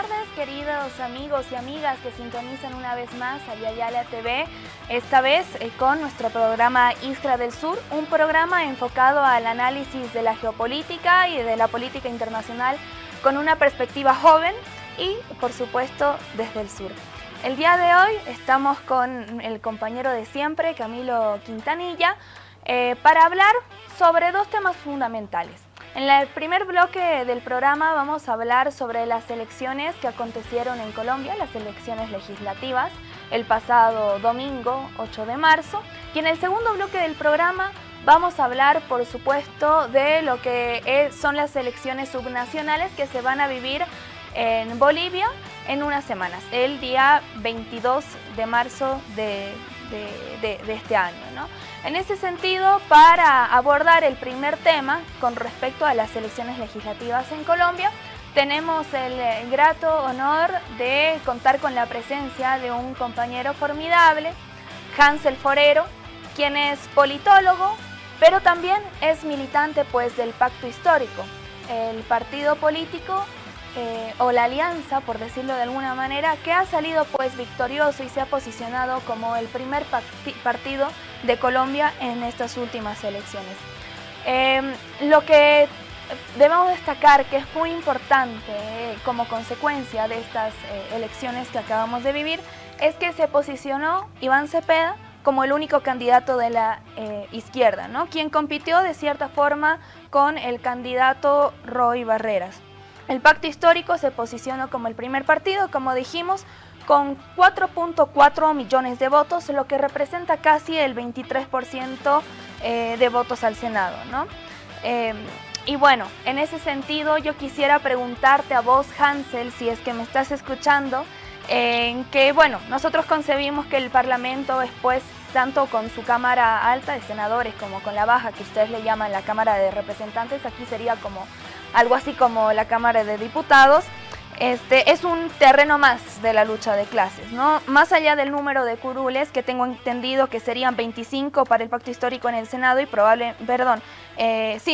tardes, queridos amigos y amigas que sintonizan una vez más a Yayala TV, esta vez con nuestro programa Iskra del Sur, un programa enfocado al análisis de la geopolítica y de la política internacional con una perspectiva joven y, por supuesto, desde el sur. El día de hoy estamos con el compañero de siempre, Camilo Quintanilla, para hablar sobre dos temas fundamentales. En el primer bloque del programa vamos a hablar sobre las elecciones que acontecieron en Colombia, las elecciones legislativas, el pasado domingo 8 de marzo. Y en el segundo bloque del programa vamos a hablar, por supuesto, de lo que son las elecciones subnacionales que se van a vivir en Bolivia en unas semanas, el día 22 de marzo de este año, ¿no? En ese sentido, para abordar el primer tema con respecto a las elecciones legislativas en Colombia, tenemos el grato honor de contar con la presencia de un compañero formidable, Hansel Forero, quien es politólogo, pero también es militante pues del Pacto Histórico, el partido político o la alianza, por decirlo de alguna manera, que ha salido pues victorioso y se ha posicionado como el primer partido de Colombia en estas últimas elecciones. Lo que debemos destacar, que es muy importante como consecuencia de estas elecciones que acabamos de vivir, es que se posicionó Iván Cepeda como el único candidato de la izquierda, ¿no? Quien compitió de cierta forma con el candidato Roy Barreras. El Pacto Histórico se posicionó como el primer partido, como dijimos, con 4.4 millones de votos, lo que representa casi el 23% de votos al Senado, ¿no? Y bueno, en ese sentido yo quisiera preguntarte a vos, Hansel, si es que me estás escuchando, que bueno, nosotros concebimos que el Parlamento es pues tanto con su Cámara Alta de Senadores como con la Baja, que ustedes le llaman la Cámara de Representantes, aquí sería como algo así como la Cámara de Diputados, es un terreno más de la lucha de clases, ¿no? Más allá del número de curules, que tengo entendido que serían 25 para el Pacto Histórico en el Senado y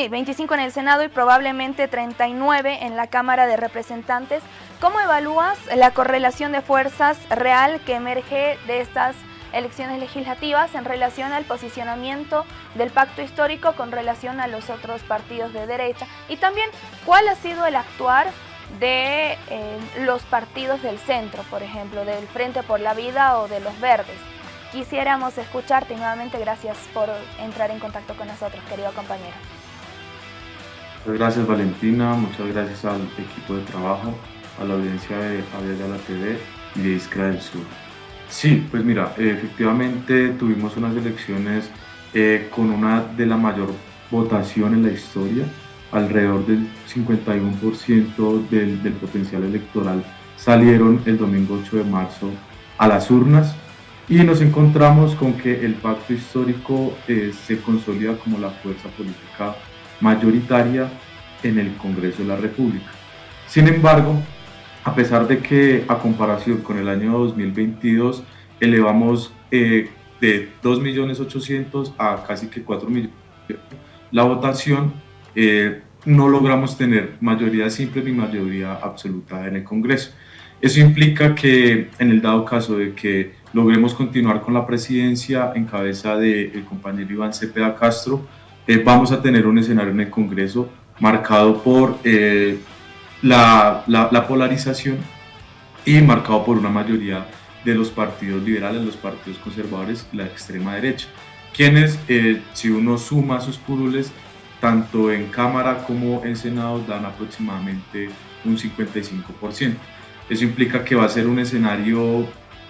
25 en el Senado y probablemente 39 en la Cámara de Representantes. ¿Cómo evalúas la correlación de fuerzas real que emerge de estas elecciones legislativas en relación al posicionamiento del Pacto Histórico con relación a los otros partidos de derecha? Y también, ¿cuál ha sido el actuar de los partidos del centro, por ejemplo, del Frente por la Vida o de los Verdes? Quisiéramos escucharte y nuevamente gracias por entrar en contacto con nosotros, querido compañero. Muchas gracias, Valentina, muchas gracias al equipo de trabajo, a la audiencia de Yayala TV y de Iskra del Sur. Sí, pues mira, efectivamente tuvimos unas elecciones con una de la mayor votación en la historia, alrededor del 51% del potencial electoral salieron el domingo 8 de marzo a las urnas y nos encontramos con que el Pacto Histórico se consolida como la fuerza política mayoritaria en el Congreso de la República. Sin embargo, a pesar de que a comparación con el año 2022 elevamos de 2.800.000 a casi que 4 millones la votación, no logramos tener mayoría simple ni mayoría absoluta en el Congreso. Eso implica que en el dado caso de que logremos continuar con la presidencia en cabeza del compañero Iván Cepeda Castro, vamos a tener un escenario en el Congreso marcado por la polarización y marcado por una mayoría de los partidos liberales, los partidos conservadores, la extrema derecha, quienes, si uno suma sus curules, tanto en Cámara como en Senado, dan aproximadamente un 55%. Eso implica que va a ser un escenario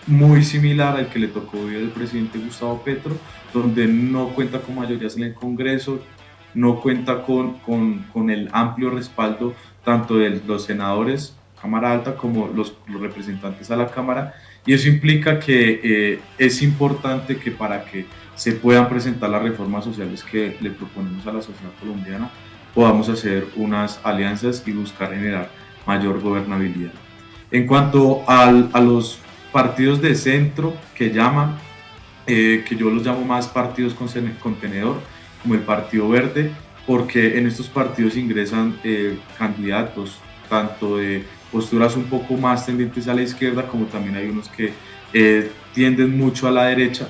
muy similar al que le tocó vivir al presidente Gustavo Petro, donde no cuenta con mayorías en el Congreso, no cuenta con el amplio respaldo tanto de los senadores, Cámara Alta, como los representantes a la Cámara, y eso implica que es importante que para que se puedan presentar las reformas sociales que le proponemos a la sociedad colombiana, podamos hacer unas alianzas y buscar generar mayor gobernabilidad. En cuanto a los partidos de centro que llaman, que yo los llamo más partidos contenedor, como el Partido Verde, porque en estos partidos ingresan candidatos tanto de posturas un poco más tendientes a la izquierda, como también hay unos que tienden mucho a la derecha.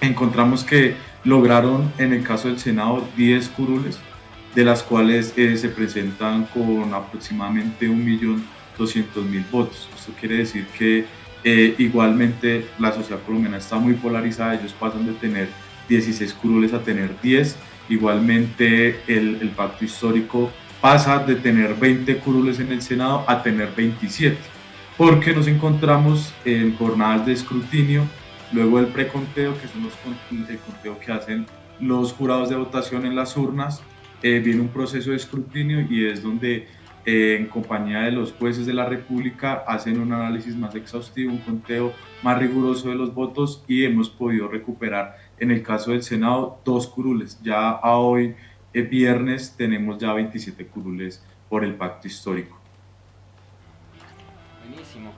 Encontramos que lograron en el caso del Senado 10 curules, de las cuales se presentan con aproximadamente 1.200.000 votos. Esto quiere decir que igualmente la sociedad colombiana está muy polarizada, ellos pasan de tener 16 curules a tener 10, igualmente el pacto histórico pasa de tener 20 curules en el Senado a tener 27, porque nos encontramos en jornadas de escrutinio, luego del preconteo, que son el conteo que hacen los jurados de votación en las urnas, viene un proceso de escrutinio y es donde en compañía de los jueces de la República hacen un análisis más exhaustivo, un conteo más riguroso de los votos y hemos podido recuperar en el caso del Senado 2 curules. Ya a hoy, viernes, tenemos ya 27 curules por el pacto histórico. Buenísimo.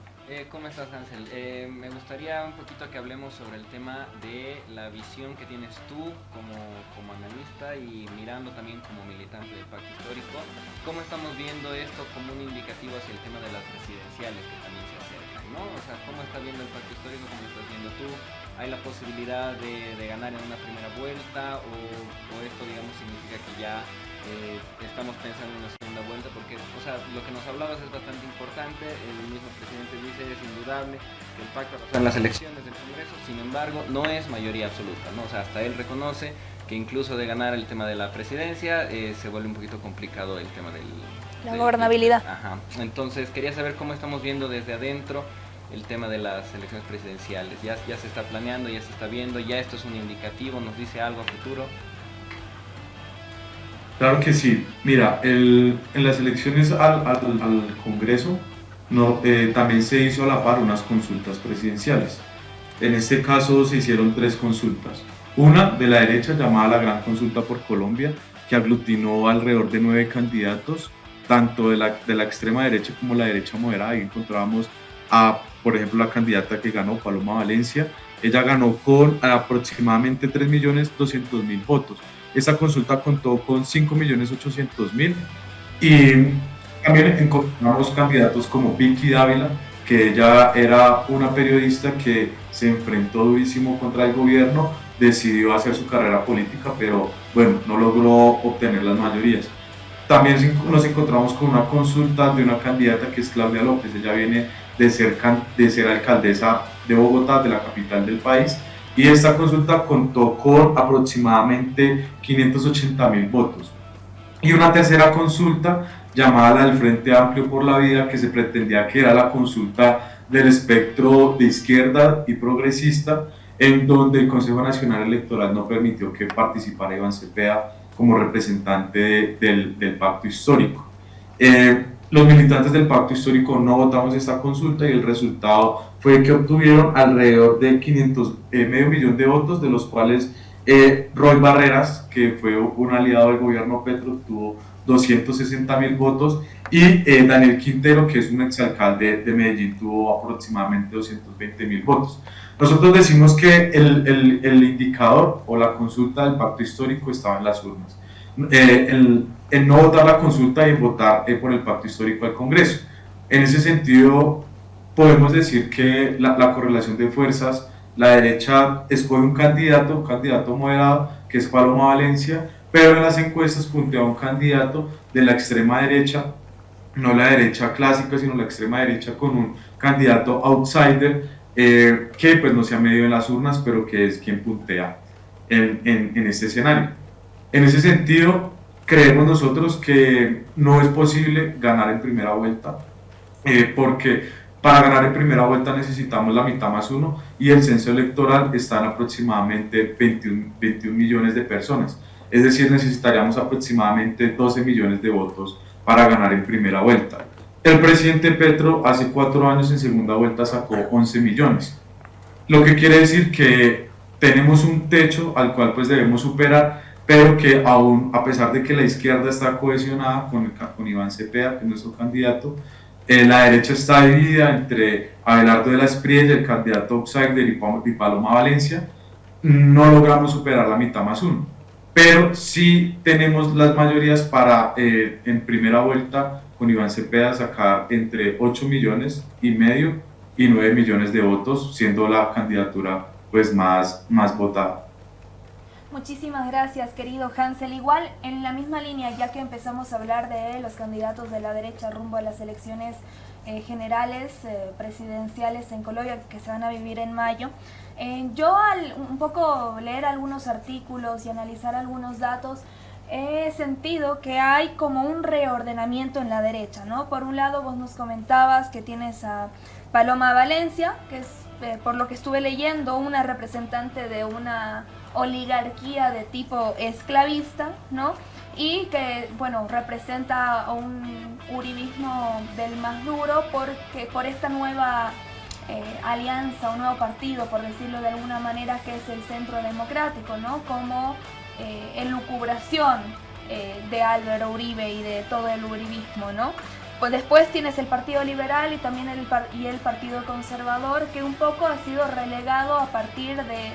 ¿Cómo estás, Hansel? Me gustaría un poquito que hablemos sobre el tema de la visión que tienes tú como analista y mirando también como militante del pacto histórico. ¿Cómo estamos viendo esto como un indicativo hacia el tema de las presidenciales que también se acercan, ¿no? O sea, ¿cómo está viendo el pacto histórico? ¿Cómo lo estás viendo tú? ¿Hay la posibilidad de ganar en una primera vuelta o esto, digamos, significa que ya estamos pensando en una segunda vuelta? Porque, o sea, lo que nos hablabas es bastante importante, el mismo presidente dice, es indudable que el pacto en las elecciones del Congreso, sin embargo, no es mayoría absoluta, ¿no? O sea, hasta él reconoce que incluso de ganar el tema de la presidencia se vuelve un poquito complicado el tema la gobernabilidad. Ajá. Entonces, quería saber cómo estamos viendo desde adentro el tema de las elecciones presidenciales. Ya se está planeando, ya se está viendo, ya esto es un indicativo, nos dice algo a futuro. Claro que sí. Mira, en las elecciones al Congreso también se hizo a la par unas consultas presidenciales. En este caso se hicieron 3 consultas. Una de la derecha llamada la Gran Consulta por Colombia, que aglutinó alrededor de 9 candidatos, tanto de la extrema derecha como la derecha moderada. Ahí encontrábamos por ejemplo, la candidata que ganó, Paloma Valencia. Ella ganó con aproximadamente 3.200.000 votos. Esta consulta contó con 5.800.000 y también encontramos candidatos como Vicky Dávila, que ella era una periodista que se enfrentó durísimo contra el gobierno, decidió hacer su carrera política, pero bueno, no logró obtener las mayorías. También nos encontramos con una consulta de una candidata que es Claudia López. Ella viene de ser alcaldesa de Bogotá, de la capital del país, y esta consulta contó con aproximadamente 580.000 votos. Y una tercera consulta llamada la del Frente Amplio por la Vida, que se pretendía que era la consulta del espectro de izquierda y progresista, en donde el Consejo Nacional Electoral no permitió que participara Iván Cepeda como representante del pacto histórico. Los militantes del pacto histórico no votamos esta consulta y el resultado fue que obtuvieron alrededor de medio millón de votos, de los cuales Roy Barreras, que fue un aliado del gobierno Petro, tuvo 260.000 votos y Daniel Quintero, que es un exalcalde de Medellín, tuvo aproximadamente 220.000 votos. Nosotros decimos que el indicador o la consulta del pacto histórico estaba en las urnas. En no votar la consulta y votar por el pacto histórico del Congreso. En ese sentido, podemos decir que la correlación de fuerzas, la derecha escoge un candidato moderado, que es Paloma Valencia, pero en las encuestas puntea un candidato de la extrema derecha, no la derecha clásica, sino la extrema derecha, con un candidato outsider, que pues no se ha medido en las urnas, pero que es quien puntea en este escenario. En ese sentido, creemos nosotros que no es posible ganar en primera vuelta, porque para ganar en primera vuelta necesitamos la mitad más 1 y el censo electoral está en aproximadamente 21 millones de personas. Es decir, necesitaríamos aproximadamente 12 millones de votos para ganar en primera vuelta. El presidente Petro hace 4 años en segunda vuelta sacó 11 millones, lo que quiere decir que tenemos un techo al cual pues debemos superar, pero que aún, a pesar de que la izquierda está cohesionada con Iván Cepeda, que es nuestro candidato, la derecha está dividida entre Abelardo de la Espriella, el candidato outsider, y Paloma Valencia. No logramos superar la mitad más 1. pero sí tenemos las mayorías para en primera vuelta con Iván Cepeda sacar entre 8,5 millones y 9 millones de votos, siendo la candidatura pues más votada. Muchísimas gracias, querido Hansel. Igual, en la misma línea, ya que empezamos a hablar de los candidatos de la derecha rumbo a las elecciones generales, presidenciales en Colombia, que se van a vivir en mayo, yo al un poco leer algunos artículos y analizar algunos datos, he sentido que hay como un reordenamiento en la derecha, ¿no? Por un lado, vos nos comentabas que tienes a Paloma Valencia, que es, por lo que estuve leyendo, una representante de una oligarquía de tipo esclavista, ¿no? Y que, bueno, representa un uribismo del más duro porque por esta nueva alianza, un nuevo partido, por decirlo de alguna manera, que es el Centro Democrático, ¿no? Como elucubración de Álvaro Uribe y de todo el uribismo, ¿no? Pues después tienes el Partido Liberal y también el Partido Conservador, que un poco ha sido relegado a partir de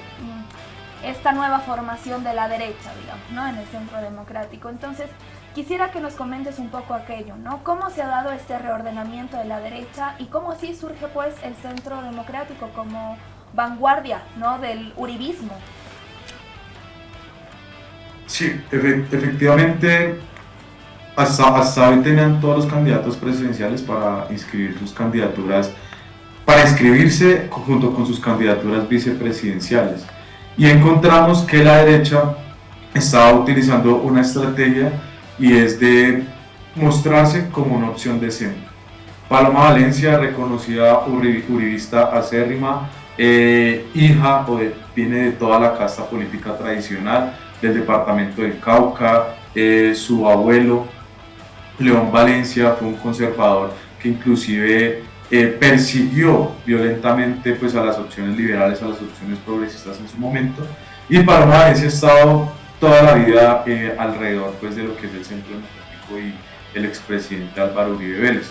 esta nueva formación de la derecha, digamos, ¿no? En el Centro Democrático. Entonces, quisiera que nos comentes un poco aquello, ¿no? ¿Cómo se ha dado este reordenamiento de la derecha y cómo así surge, pues, el Centro Democrático como vanguardia, ¿no? Del uribismo? Sí, efectivamente, hasta hoy tenían todos los candidatos presidenciales para inscribir sus candidaturas, para inscribirse junto con sus candidaturas vicepresidenciales. Y encontramos que la derecha estaba utilizando una estrategia y es de mostrarse como una opción de centro. Paloma Valencia, reconocida uribista acérrima, hija viene de toda la casta política tradicional del departamento del Cauca. Su abuelo, León Valencia, fue un conservador que inclusive persiguió violentamente pues, a las opciones liberales, a las opciones progresistas en su momento, y Paloma Valencia ha estado toda la vida alrededor pues, de lo que es el Centro Democrático y el expresidente Álvaro Uribe Vélez.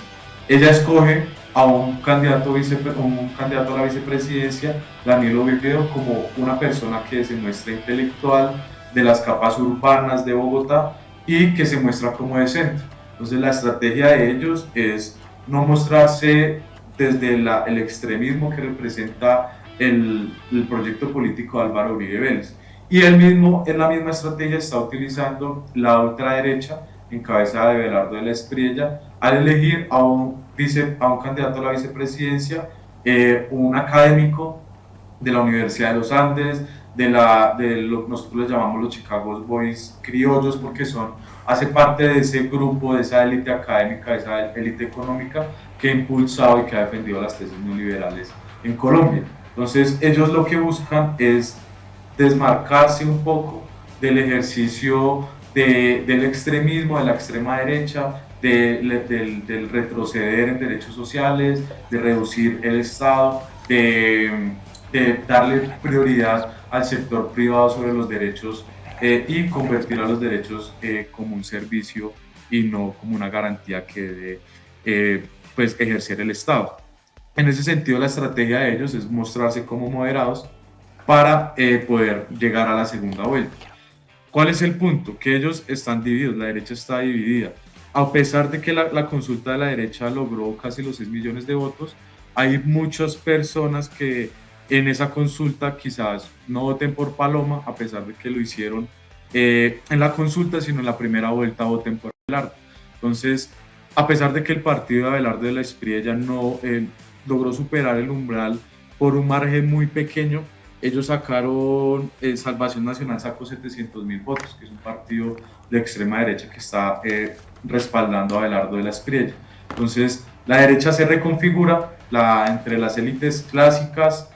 Ella escoge a un candidato a la vicepresidencia, Danilo Oviedo, como una persona que se muestra intelectual, de las capas urbanas de Bogotá y que se muestra como de centro. Entonces la estrategia de ellos es no mostrarse desde el extremismo que representa el proyecto político de Álvaro Uribe Vélez. Y él mismo, en la misma estrategia, está utilizando la ultraderecha, en cabeza de Belardo de la Espriella, al elegir a un candidato a la vicepresidencia, un académico de la Universidad de los Andes, nosotros les llamamos los Chicago Boys criollos, porque hace parte de ese grupo, de esa élite académica, de esa élite económica que ha impulsado y que ha defendido las tesis neoliberales en Colombia. Entonces ellos lo que buscan es desmarcarse un poco del ejercicio del extremismo, de la extrema derecha, del retroceder en derechos sociales, de reducir el Estado, de darle prioridad al sector privado sobre los derechos y convertir a los derechos como un servicio y no como una garantía que debe pues ejercer el Estado. En ese sentido, la estrategia de ellos es mostrarse como moderados para poder llegar a la segunda vuelta. ¿Cuál es el punto? Que ellos están divididos, la derecha está dividida. A pesar de que la consulta de la derecha logró casi los 6 millones de votos, hay muchas personas que en esa consulta quizás no voten por Paloma, a pesar de que lo hicieron en la consulta, sino en la primera vuelta voten por Abelardo. Entonces, a pesar de que el partido de Abelardo de la Espriella no logró superar el umbral por un margen muy pequeño, ellos sacaron, Salvación Nacional sacó 700.000 votos, que es un partido de extrema derecha que está respaldando a Abelardo de la Espriella. Entonces, la derecha se reconfigura entre las élites clásicas,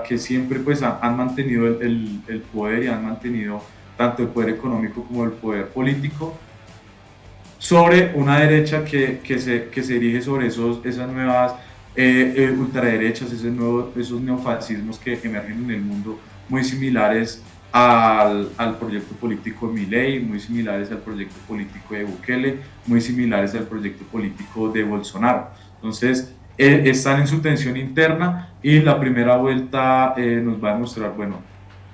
que siempre pues, han mantenido el poder y han mantenido tanto el poder económico como el poder político, sobre una derecha que se erige sobre esas nuevas ultraderechas, esos neofascismos que emergen en el mundo, muy similares al proyecto político de Milei, muy similares al proyecto político de Bukele, muy similares al proyecto político de Bolsonaro. Entonces, están en su tensión interna y la primera vuelta nos va a demostrar, bueno,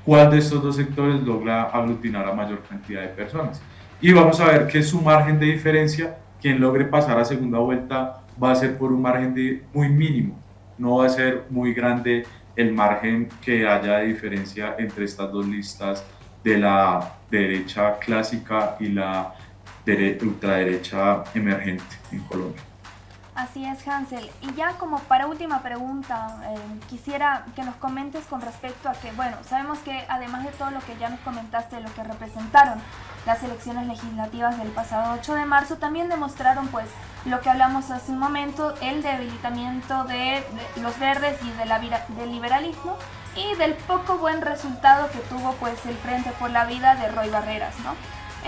cuál de estos dos sectores logra aglutinar a mayor cantidad de personas. Y vamos a ver que su margen de diferencia, quien logre pasar a segunda vuelta, va a ser por un margen muy mínimo, no va a ser muy grande el margen que haya de diferencia entre estas dos listas de la derecha clásica y la ultraderecha emergente en Colombia. Así es, Hansel. Y ya como para última pregunta, quisiera que nos comentes con respecto a que, bueno, sabemos que además de todo lo que ya nos comentaste, lo que representaron las elecciones legislativas del pasado 8 de marzo, también demostraron pues lo que hablamos hace un momento, el debilitamiento de los verdes y del liberalismo y del poco buen resultado que tuvo pues el Frente por la Vida de Roy Barreras, ¿no?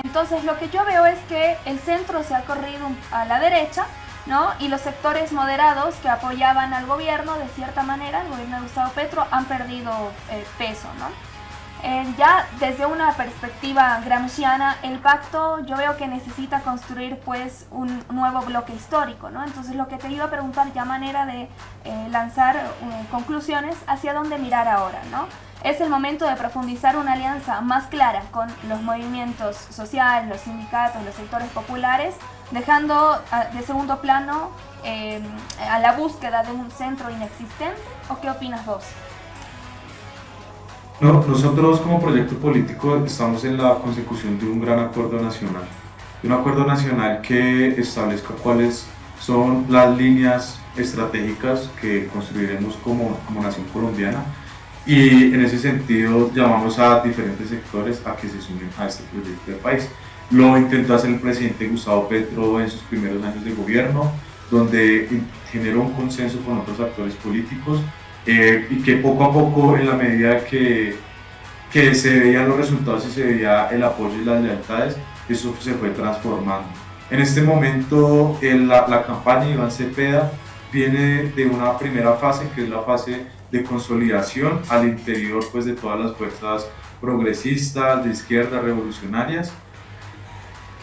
Entonces lo que yo veo es que el centro se ha corrido a la derecha, ¿no? Y los sectores moderados que apoyaban al gobierno, de cierta manera, el gobierno de Gustavo Petro, han perdido peso, ¿no? Ya desde una perspectiva gramsciana, el pacto yo veo que necesita construir pues un nuevo bloque histórico, ¿no? Entonces lo que te iba a preguntar, ya manera de lanzar conclusiones, hacia dónde mirar ahora, ¿no? Es el momento de profundizar una alianza más clara con los movimientos sociales, los sindicatos, los sectores populares, dejando de segundo plano a la búsqueda de un centro inexistente, ¿o qué opinas vos? No, nosotros como proyecto político estamos en la consecución de un gran acuerdo nacional que establezca cuáles son las líneas estratégicas que construiremos como nación colombiana, y en ese sentido llamamos a diferentes sectores a que se sumen a este proyecto de país. Lo intentó hacer el presidente Gustavo Petro en sus primeros años de gobierno, donde generó un consenso con otros actores políticos, y que poco a poco, en la medida que se veían los resultados y se veía el apoyo y las lealtades, eso se fue transformando. En este momento la campaña de Iván Cepeda viene de una primera fase, que es la fase de consolidación al interior pues, de todas las fuerzas progresistas, de izquierda, revolucionarias.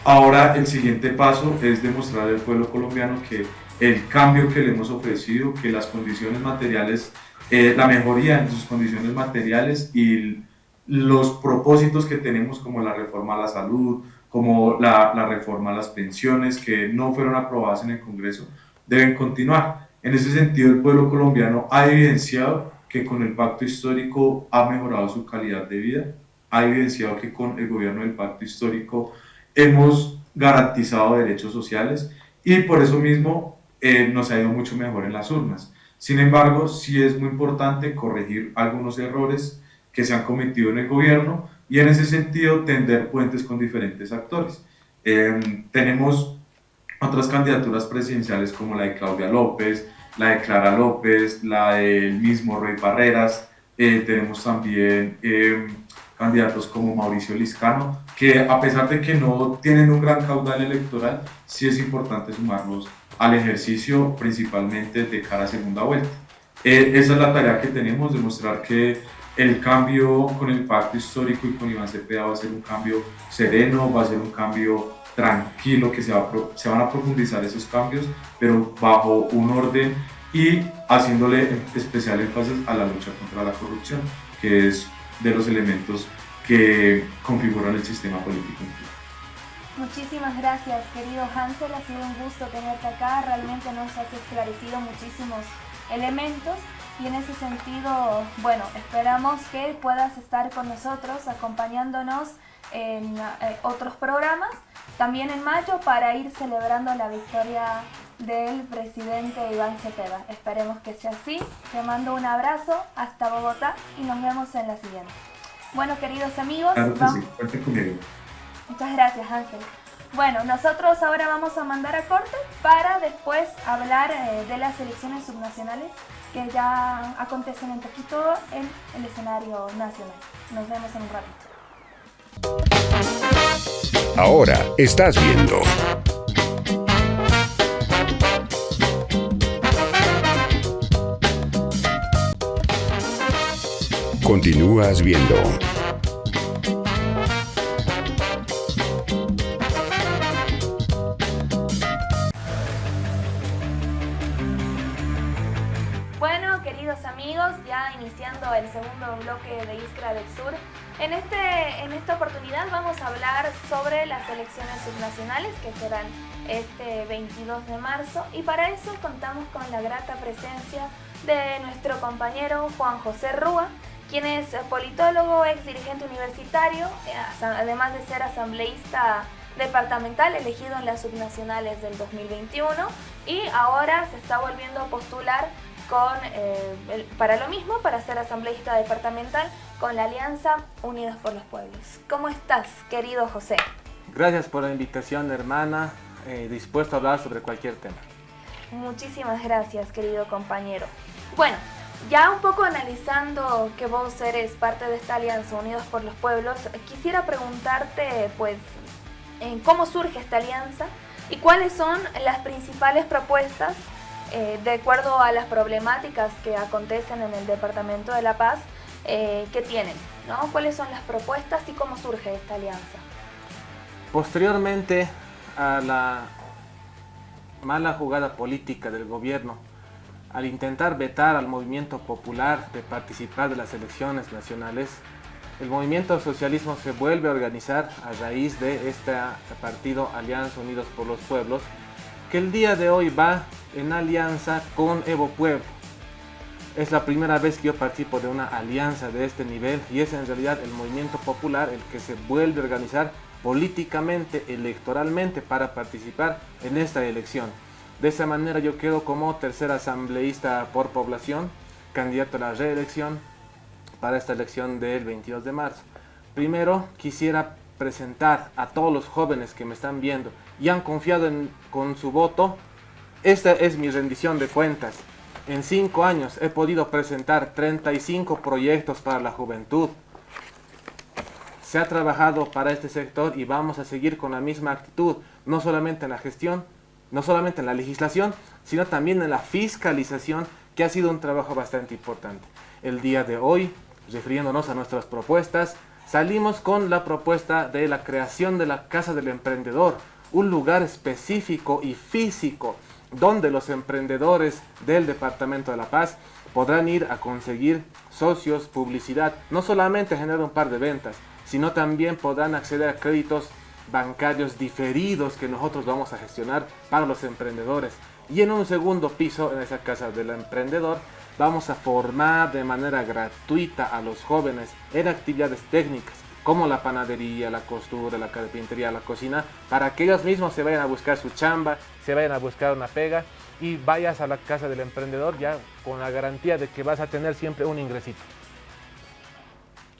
Ahora el siguiente paso es demostrar al pueblo colombiano que el cambio que le hemos ofrecido, que las condiciones materiales, la mejoría en sus condiciones materiales y los propósitos que tenemos, como la reforma a la salud, como la reforma a las pensiones, que no fueron aprobadas en el Congreso, deben continuar. En ese sentido, el pueblo colombiano ha evidenciado que con el pacto histórico ha mejorado su calidad de vida, ha evidenciado que con el gobierno del pacto histórico hemos garantizado derechos sociales, y por eso mismo nos ha ido mucho mejor en las urnas. Sin embargo, sí es muy importante corregir algunos errores que se han cometido en el gobierno, y en ese sentido tender puentes con diferentes actores. Tenemos otras candidaturas presidenciales como la de Claudia López, la de Clara López, la del mismo Roy Barreras. Tenemos también candidatos como Mauricio Liscano, que a pesar de que no tienen un gran caudal electoral, sí es importante sumarlos al ejercicio, principalmente de cara a segunda vuelta. Esa es la tarea que tenemos, demostrar que el cambio con el pacto histórico y con Iván Cepeda va a ser un cambio sereno, va a ser un cambio tranquilo, que se van a profundizar esos cambios, pero bajo un orden y haciéndole especial énfasis a la lucha contra la corrupción, que es de los elementos que configuran el sistema político. Muchísimas gracias, querido Hansel, ha sido un gusto tenerte acá, realmente nos has esclarecido muchísimos elementos, y en ese sentido, bueno, esperamos que puedas estar con nosotros acompañándonos en otros programas, también en mayo, para ir celebrando la victoria del presidente Iván Cepeda. Esperemos que sea así. Te mando un abrazo hasta Bogotá y nos vemos en la siguiente. Bueno, queridos amigos, claro que sí, cuente conmigo. Muchas gracias, Hansel. Bueno, nosotros ahora vamos a mandar a corte para después hablar de las elecciones subnacionales que ya acontecen un poquito en el escenario nacional. Nos vemos en un ratito. Ahora estás viendo Continúas viendo Bueno, queridos amigos, ya iniciando iniciando el segundo bloque de Iskra del Sur. En esta oportunidad vamos a hablar sobre las elecciones subnacionales que serán este 22 de marzo y para eso contamos con la grata presencia de nuestro compañero Juan José Rúa, quien es politólogo, ex dirigente universitario, además de ser asambleísta departamental elegido en las subnacionales del 2021 y ahora se está volviendo a postular para lo mismo, para ser asambleísta departamental con la Alianza Unidos por los Pueblos. ¿Cómo estás, querido José? Gracias por la invitación, hermana. Dispuesto a hablar sobre cualquier tema. Muchísimas gracias, querido compañero. Bueno, ya un poco analizando que vos eres parte de esta Alianza Unidos por los Pueblos, quisiera preguntarte, pues, cómo surge esta alianza y cuáles son las principales propuestas de acuerdo a las problemáticas que acontecen en el Departamento de La Paz que tienen, ¿no? ¿Cuáles son las propuestas y cómo surge esta alianza? Posteriormente a la mala jugada política del gobierno, al intentar vetar al movimiento popular de participar de las elecciones nacionales, el movimiento socialismo se vuelve a organizar a raíz de este partido Alianza Unidos por los Pueblos, que el día de hoy va en alianza con Evo Pueblo. Es la primera vez que yo participo de una alianza de este nivel y es en realidad el movimiento popular el que se vuelve a organizar políticamente, electoralmente para participar en esta elección. De esa manera yo quedo como tercer asambleísta por población, candidato a la reelección para esta elección del 22 de marzo. Primero quisiera presentar a todos los jóvenes que me están viendo y han confiado con su voto. Esta es mi rendición de cuentas. En 5 años he podido presentar 35 proyectos para la juventud. Se ha trabajado para este sector y vamos a seguir con la misma actitud, no solamente en la gestión, no solamente en la legislación, sino también en la fiscalización, que ha sido un trabajo bastante importante. El día de hoy, refiriéndonos a nuestras propuestas, salimos con la propuesta de la creación de la Casa del Emprendedor, un lugar específico y físico donde los emprendedores del Departamento de La Paz podrán ir a conseguir socios, publicidad, no solamente generar un par de ventas, sino también podrán acceder a créditos bancarios diferidos que nosotros vamos a gestionar para los emprendedores. Y en un segundo piso, en esa Casa del Emprendedor, vamos a formar de manera gratuita a los jóvenes en actividades técnicas como la panadería, la costura, la carpintería, la cocina, para que ellos mismos se vayan a buscar su chamba, se vayan a buscar una pega y vayas a la Casa del Emprendedor ya con la garantía de que vas a tener siempre un ingresito.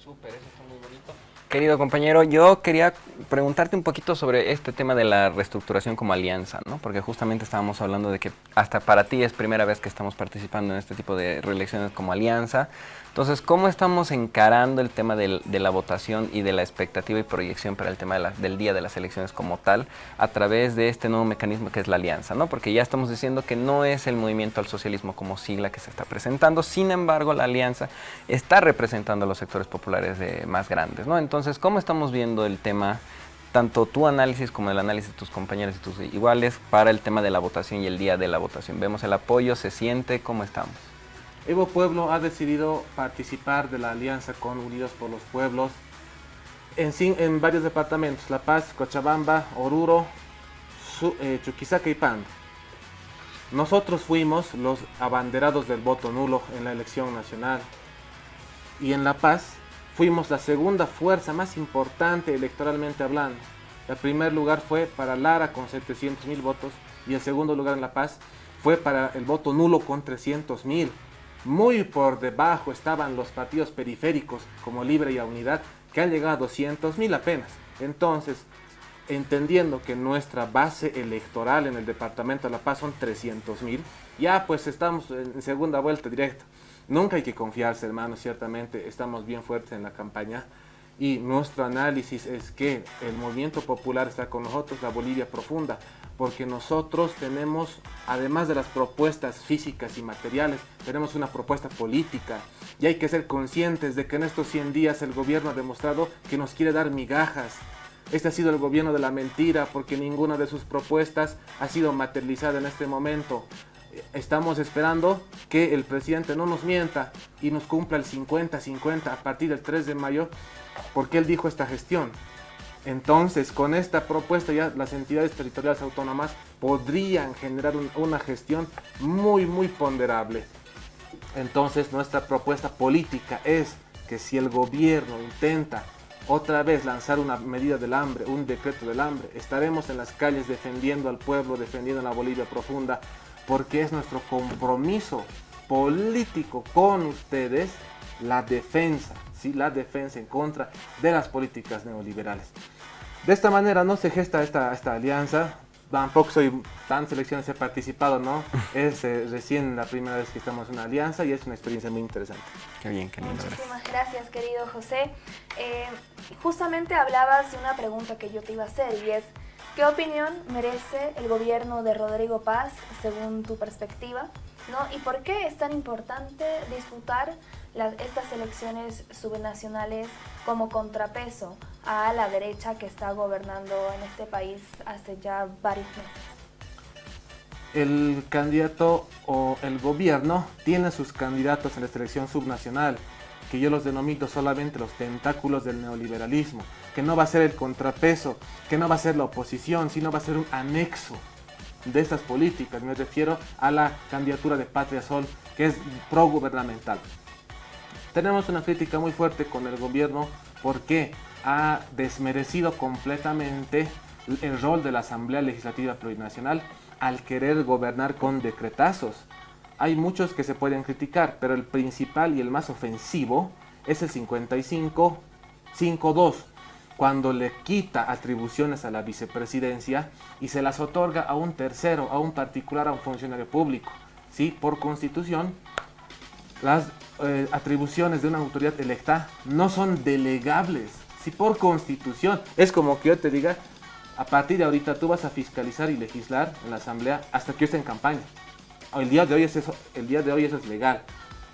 Súper, eso está muy bonito. Querido compañero, yo quería preguntarte un poquito sobre este tema de la reestructuración como alianza, ¿no? Porque justamente estábamos hablando de que hasta para ti es primera vez que estamos participando en este tipo de reelecciones como alianza. Entonces, ¿cómo estamos encarando el tema de la votación y de la expectativa y proyección para el tema del día de las elecciones como tal a través de este nuevo mecanismo que es la alianza, ¿no? Porque ya estamos diciendo que no es el movimiento al socialismo como sigla que se está presentando, sin embargo, la alianza está representando a los sectores populares más grandes, ¿no? Entonces, ¿cómo estamos viendo el tema, tanto tu análisis como el análisis de tus compañeros y tus iguales, para el tema de la votación y el día de la votación? ¿Vemos el apoyo? ¿Se siente? ¿Cómo estamos? Evo Pueblo ha decidido participar de la alianza con Unidos por los Pueblos en varios departamentos: La Paz, Cochabamba, Oruro, Chuquisaca y Pando. Nosotros fuimos los abanderados del voto nulo en la elección nacional y en La Paz fuimos la segunda fuerza más importante electoralmente hablando. El primer lugar fue para Lara con 700.000 votos y el segundo lugar en La Paz fue para el voto nulo con 300.000. Muy por debajo estaban los partidos periféricos como Libre y Unidad, que han llegado a 200.000 apenas. Entonces, entendiendo que nuestra base electoral en el Departamento de La Paz son 300.000, ya pues estamos en segunda vuelta directa. Nunca hay que confiarse, hermanos, ciertamente estamos bien fuertes en la campaña y nuestro análisis es que el movimiento popular está con nosotros, la Bolivia profunda, porque nosotros tenemos, además de las propuestas físicas y materiales, tenemos una propuesta política y hay que ser conscientes de que en estos 100 días el gobierno ha demostrado que nos quiere dar migajas. Este ha sido el gobierno de la mentira porque ninguna de sus propuestas ha sido materializada en este momento. estamos esperando que el presidente no nos mienta y nos cumpla el 50-50 a partir del 3 de mayo, porque él dijo esta gestión. Entonces, con esta propuesta ya las entidades territoriales autónomas podrían generar una gestión muy ponderable. Entonces, nuestra propuesta política es que si el gobierno intenta otra vez lanzar una medida del hambre, un decreto del hambre, estaremos en las calles defendiendo al pueblo, defendiendo la Bolivia profunda, porque es nuestro compromiso político con ustedes la defensa, ¿sí? La defensa en contra de las políticas neoliberales. De esta manera no se gesta esta alianza. Tampoco soy tantas elecciones he participado, ¿no? Es recién la primera vez que estamos en una alianza y es una experiencia muy interesante. Qué bien, qué lindo. Muchísimas gracias, querido José. Justamente hablabas de una pregunta que yo te iba a hacer y es, ¿qué opinión merece el gobierno de Rodrigo Paz según tu perspectiva, ¿no? ¿Y por qué es tan importante disputar estas elecciones subnacionales como contrapeso a la derecha que está gobernando en este país hace ya varios meses? El candidato o el gobierno tiene sus candidatos en la selección subnacional, que yo los denomino solamente los tentáculos del neoliberalismo, que no va a ser el contrapeso, que no va a ser la oposición, sino va a ser un anexo de estas políticas. Me refiero a la candidatura de Patria Sol, que es progubernamental. Tenemos una crítica muy fuerte con el gobierno porque ha desmerecido completamente el rol de la Asamblea Legislativa Plurinacional al querer gobernar con decretazos. Hay muchos que se pueden criticar, pero el principal y el más ofensivo es el 55-52, cuando le quita atribuciones a la vicepresidencia y se las otorga a un tercero, a un particular, a un funcionario público. ¿Sí? Por constitución, las atribuciones de una autoridad electa no son delegables. ¿Sí? Por constitución. Es como que yo te diga, a partir de ahorita tú vas a fiscalizar y legislar en la asamblea hasta que yo esté en campaña. El día de hoy eso es legal,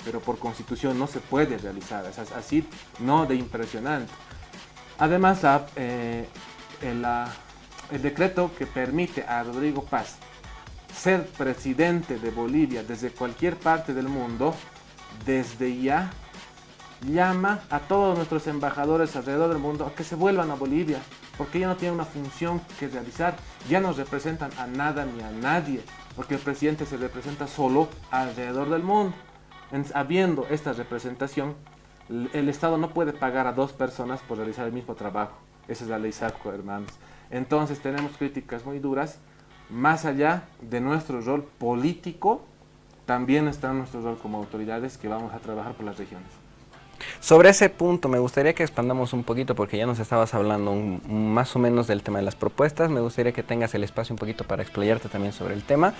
pero por constitución no se puede realizar. Es así, no de impresionante. Además, el decreto que permite a Rodrigo Paz ser presidente de Bolivia desde cualquier parte del mundo, desde ya llama a todos nuestros embajadores alrededor del mundo a que se vuelvan a Bolivia, porque ya no tienen una función que realizar, ya no representan a nada ni a nadie, porque el presidente se representa solo alrededor del mundo. Habiendo esta representación, el Estado no puede pagar a dos personas por realizar el mismo trabajo. Esa es la ley Sarco, hermanos. Entonces tenemos críticas muy duras. Más allá de nuestro rol político, también está nuestro rol como autoridades que vamos a trabajar por las regiones. Sobre ese punto me gustaría que expandamos un poquito, porque ya nos estabas hablando más o menos del tema de las propuestas. Me gustaría que tengas el espacio un poquito para explayarte también sobre el tema,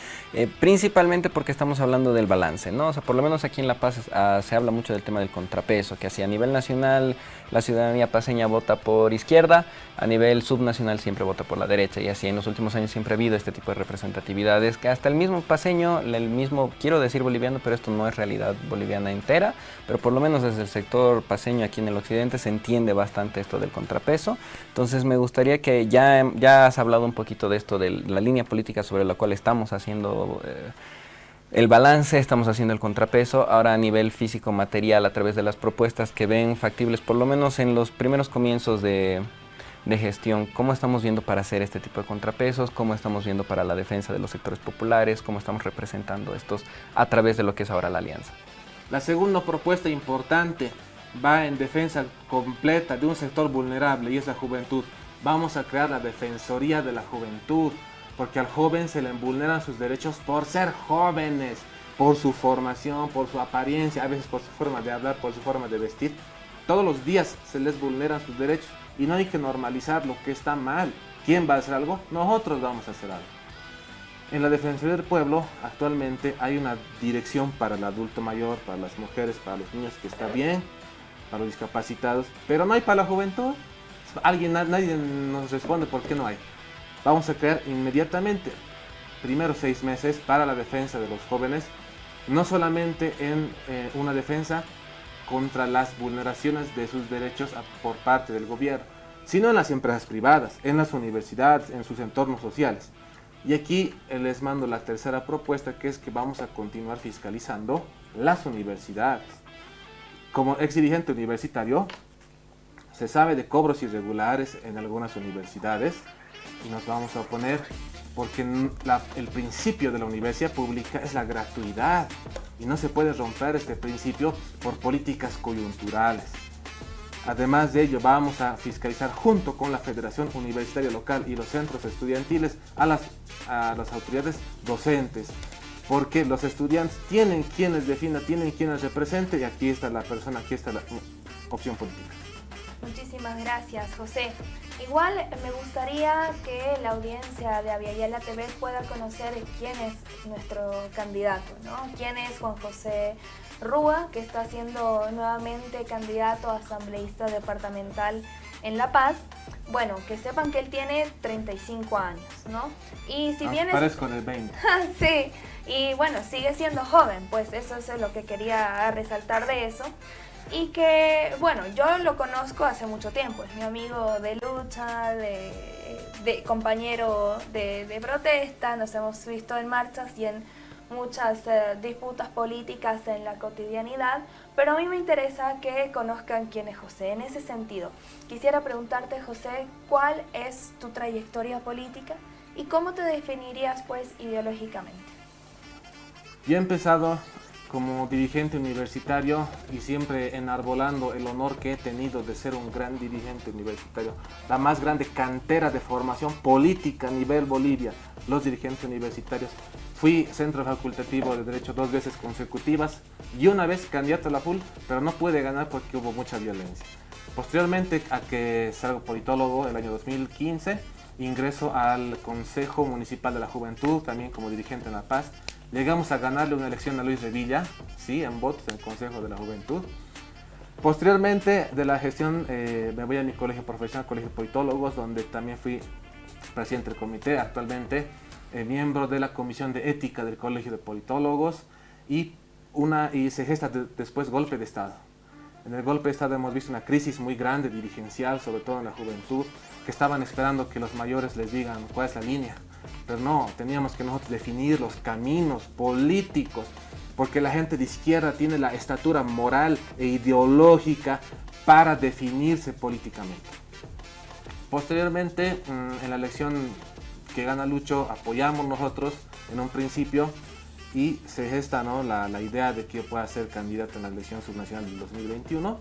principalmente porque estamos hablando del balance, ¿no? O sea, por lo menos aquí en La Paz se habla mucho del tema del contrapeso, que así a nivel nacional la ciudadanía paceña vota por izquierda, a nivel subnacional siempre vota por la derecha, y así en los últimos años siempre ha habido este tipo de representatividades, que hasta el mismo paceño, el mismo, quiero decir boliviano, pero esto no es realidad boliviana entera, pero por lo menos desde el sector paceño aquí en el occidente se entiende bastante esto del contrapeso. Entonces me gustaría que ya has hablado un poquito de esto, de la línea política sobre la cual estamos haciendo el balance, estamos haciendo el contrapeso, ahora a nivel físico material, a través de las propuestas que ven factibles, por lo menos en los primeros comienzos de gestión, cómo estamos viendo para hacer este tipo de contrapesos, cómo estamos viendo para la defensa de los sectores populares, cómo estamos representando estos a través de lo que es ahora la alianza. La segunda propuesta importante va en defensa completa de un sector vulnerable, y es la juventud. Vamos a crear la Defensoría de la Juventud, porque al joven se le vulneran sus derechos por ser jóvenes, por su formación, por su apariencia, a veces por su forma de hablar, por su forma de vestir. Todos los días se les vulneran sus derechos y no hay que normalizar lo que está mal. ¿Quién va a hacer algo? Nosotros vamos a hacer algo. En la Defensoría del Pueblo actualmente hay una dirección para el adulto mayor, para las mujeres, para los niños, que está bien, para los discapacitados, pero no hay para la juventud. Nadie nos responde por qué no hay. Vamos a crear inmediatamente, primero 6 meses, para la defensa de los jóvenes, no solamente en una defensa contra las vulneraciones de sus derechos por parte del gobierno, sino en las empresas privadas, en las universidades, en sus entornos sociales. Y aquí les mando la tercera propuesta, que es que vamos a continuar fiscalizando las universidades. Como ex dirigente universitario, se sabe de cobros irregulares en algunas universidades y nos vamos a oponer porque el principio de la universidad pública es la gratuidad y no se puede romper este principio por políticas coyunturales. Además de ello, vamos a fiscalizar junto con la Federación Universitaria Local y los centros estudiantiles a las autoridades docentes, porque los estudiantes tienen quienes definan, tienen quienes representen, y aquí está la persona, aquí está la opción política. Muchísimas gracias, José. Igual me gustaría que la audiencia de Aviala TV pueda conocer quién es nuestro candidato, ¿no? ¿Quién es Juan José Rúa, que está siendo nuevamente candidato a asambleísta departamental en La Paz? Bueno, que sepan que él tiene 35 años, ¿no? Y si bien parezco de 20. Sí, y bueno, sigue siendo joven, pues eso es lo que quería resaltar de eso. Y que, bueno, yo lo conozco hace mucho tiempo, es mi amigo de lucha, de compañero de protesta, nos hemos visto en marchas y en muchas disputas políticas en la cotidianidad, pero a mí me interesa que conozcan quién es José. En ese sentido, quisiera preguntarte, José, ¿cuál es tu trayectoria política y cómo te definirías, pues, ideológicamente? Yo he empezado como dirigente universitario y siempre enarbolando el honor que he tenido de ser un gran dirigente universitario, la más grande cantera de formación política a nivel Bolivia, los dirigentes universitarios. Fui centro facultativo de Derecho 2 veces consecutivas y una vez candidato a la FUL, pero no pude ganar porque hubo mucha violencia. Posteriormente a que salgo politólogo el año 2015, ingreso al Consejo Municipal de la Juventud, también como dirigente en La Paz. Llegamos a ganarle una elección a Luis Revilla, sí, en votos en el Consejo de la Juventud. Posteriormente de la gestión me voy a mi colegio profesional, Colegio de Politólogos, donde también fui presidente del comité, actualmente miembro de la Comisión de Ética del Colegio de Politólogos y se gesta después golpe de Estado. En el golpe de Estado hemos visto una crisis muy grande dirigencial, sobre todo en la juventud, que estaban esperando que los mayores les digan cuál es la línea. Pero no, teníamos que nosotros definir los caminos políticos, porque la gente de izquierda tiene la estatura moral e ideológica para definirse políticamente. Posteriormente, en la elección que gana Lucho, apoyamos nosotros en un principio y se gesta, ¿no?, la idea de que yo pueda ser candidato en la elección subnacional del 2021.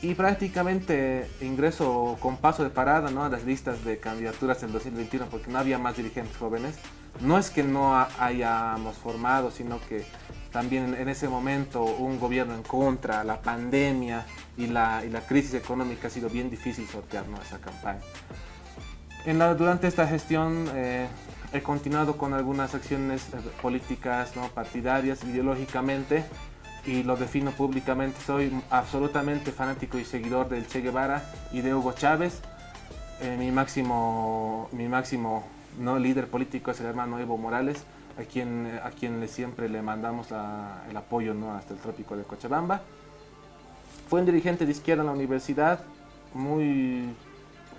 Y prácticamente ingreso con paso de parada, ¿no?, a las listas de candidaturas en 2021 porque no había más dirigentes jóvenes. No es que no hayamos formado, sino que también en ese momento un gobierno en contra, la pandemia y la crisis económica ha sido bien difícil sortear, ¿no?, esa campaña. Durante esta gestión he continuado con algunas acciones políticas, ¿no?, partidarias, ideológicamente, y lo defino públicamente. Soy absolutamente fanático y seguidor del Che Guevara y de Hugo Chávez. Mi máximo ¿no?, líder político es el hermano Evo Morales, a quien siempre le mandamos el apoyo, ¿no?, hasta el trópico de Cochabamba. Fue un dirigente de izquierda en la universidad,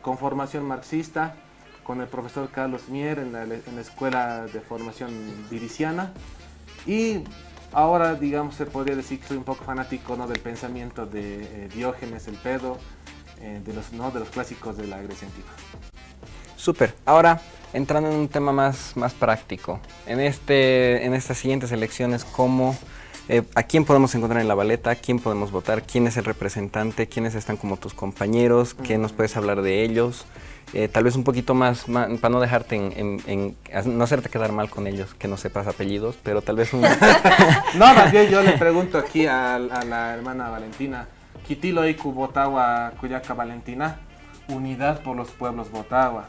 con formación marxista, con el profesor Carlos Mier en la Escuela de Formación Diriciana, y ahora, digamos, se podría decir que soy un poco fanático, ¿no?, del pensamiento de Diógenes el Pedo, de los clásicos de la Grecia antigua. Súper. Ahora, entrando en un tema más práctico, en estas siguientes elecciones, ¿a quién podemos encontrar en la baleta? ¿A quién podemos votar? ¿Quién es el representante? ¿Quiénes están como tus compañeros? ¿Qué nos puedes hablar de ellos? Tal vez un poquito más para no dejarte no hacerte quedar mal con ellos, que no sepas apellidos, pero tal vez No, más bien yo le pregunto aquí a la hermana Valentina. Quitilo Iku Botagua Cuyaca Valentina, Unidad por los Pueblos Botagua.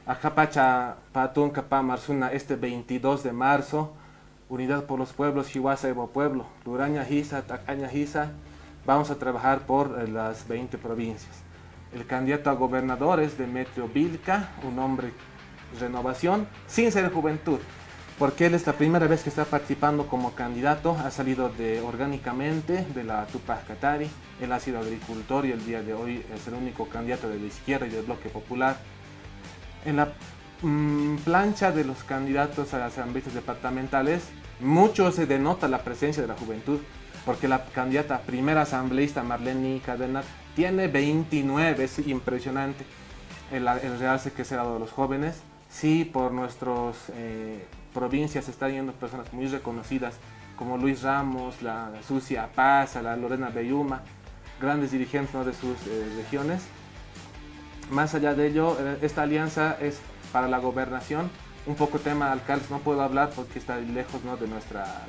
Ajapacha Patun Capa Marzuna, este 22 de marzo, Unidad por los Pueblos, Chihuahua Evo Pueblo, Luraña Giza, Tacaña Giza, vamos a trabajar por las 20 provincias. El candidato a gobernador es Demetrio Vilca, un hombre renovación, sin ser juventud, porque él es la primera vez que está participando como candidato, ha salido orgánicamente de la Tupac Katari, él ha sido agricultor y el día de hoy es el único candidato de la izquierda y del bloque popular. En la plancha de los candidatos a las asambleístas departamentales, mucho se denota la presencia de la juventud, porque la candidata primera asambleísta Marlene Cadena tiene 29, es impresionante el realce que se ha dado a los jóvenes. Sí, por nuestras provincias están yendo personas muy reconocidas como Luis Ramos, la Sucia Paz, la Lorena Beyuma, grandes dirigentes, ¿no?, de sus regiones. Más allá de ello, esta alianza es para la gobernación. Un poco tema de alcaldes no puedo hablar porque está lejos, ¿no?, de nuestra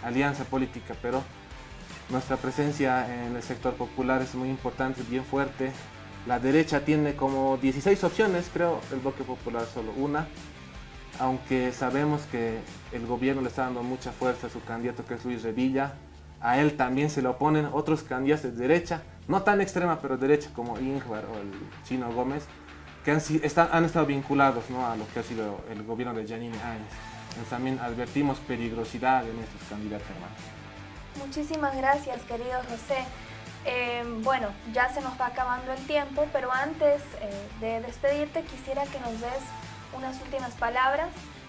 alianza política, pero nuestra presencia en el sector popular es muy importante, bien fuerte. La derecha tiene como 16 opciones, creo, el Bloque Popular solo una, aunque sabemos que el gobierno le está dando mucha fuerza a su candidato, que es Luis Revilla. A él también se le oponen otros candidatos de derecha, no tan extrema, pero derecha, como Ingvar o el Chino Gómez, que han estado vinculados, ¿no?, a lo que ha sido el gobierno de Janine Áñez. Entonces también advertimos peligrosidad en estos candidatos, hermano. Muchísimas gracias, querido José. Bueno, ya se nos va acabando el tiempo, pero antes de despedirte quisiera que nos des unas últimas palabras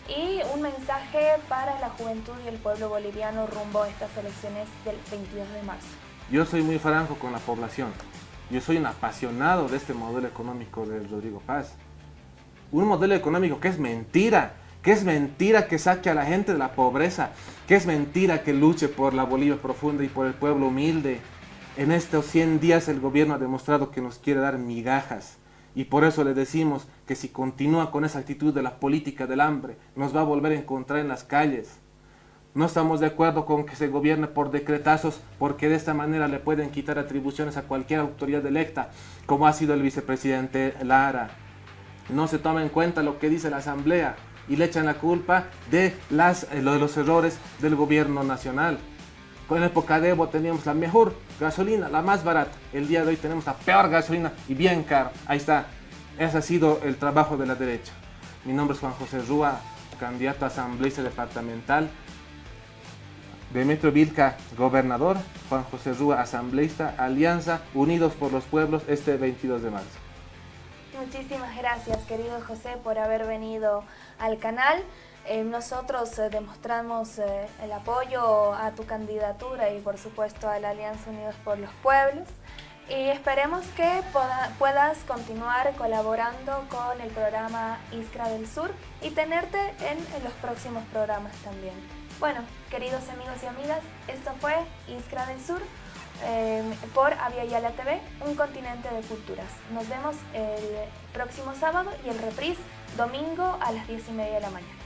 y un mensaje para la juventud y el pueblo boliviano rumbo a estas elecciones del 22 de marzo. Yo soy muy franco con la población. Yo soy un apasionado de este modelo económico de Rodrigo Paz. Un modelo económico que es mentira que saque a la gente de la pobreza, que es mentira que luche por la Bolivia profunda y por el pueblo humilde. En estos 100 días el gobierno ha demostrado que nos quiere dar migajas. Y por eso le decimos que si continúa con esa actitud de la política del hambre, nos va a volver a encontrar en las calles. No estamos de acuerdo con que se gobierne por decretazos, porque de esta manera le pueden quitar atribuciones a cualquier autoridad electa, como ha sido el vicepresidente Lara. No se toma en cuenta lo que dice la Asamblea y le echan la culpa de los errores del gobierno nacional. En la época de Evo teníamos la mejor gasolina, la más barata. El día de hoy tenemos la peor gasolina y bien cara. Ahí está. Ese ha sido el trabajo de la derecha. Mi nombre es Juan José Rúa, candidato a asambleísta departamental. Demetrio Vilca, gobernador. Juan José Rúa, asambleísta. Alianza Unidos por los Pueblos, este 22 de marzo. Muchísimas gracias, querido José, por haber venido al canal. Nosotros demostramos el apoyo a tu candidatura y por supuesto a la Alianza Unidos por los Pueblos y esperemos que puedas continuar colaborando con el programa Iskra del Sur y tenerte en los próximos programas también. Bueno, queridos amigos y amigas, esto fue Iskra del Sur por Avia Yala TV, un continente de culturas. Nos vemos el próximo sábado y el reprise domingo a las 10:30 de la mañana.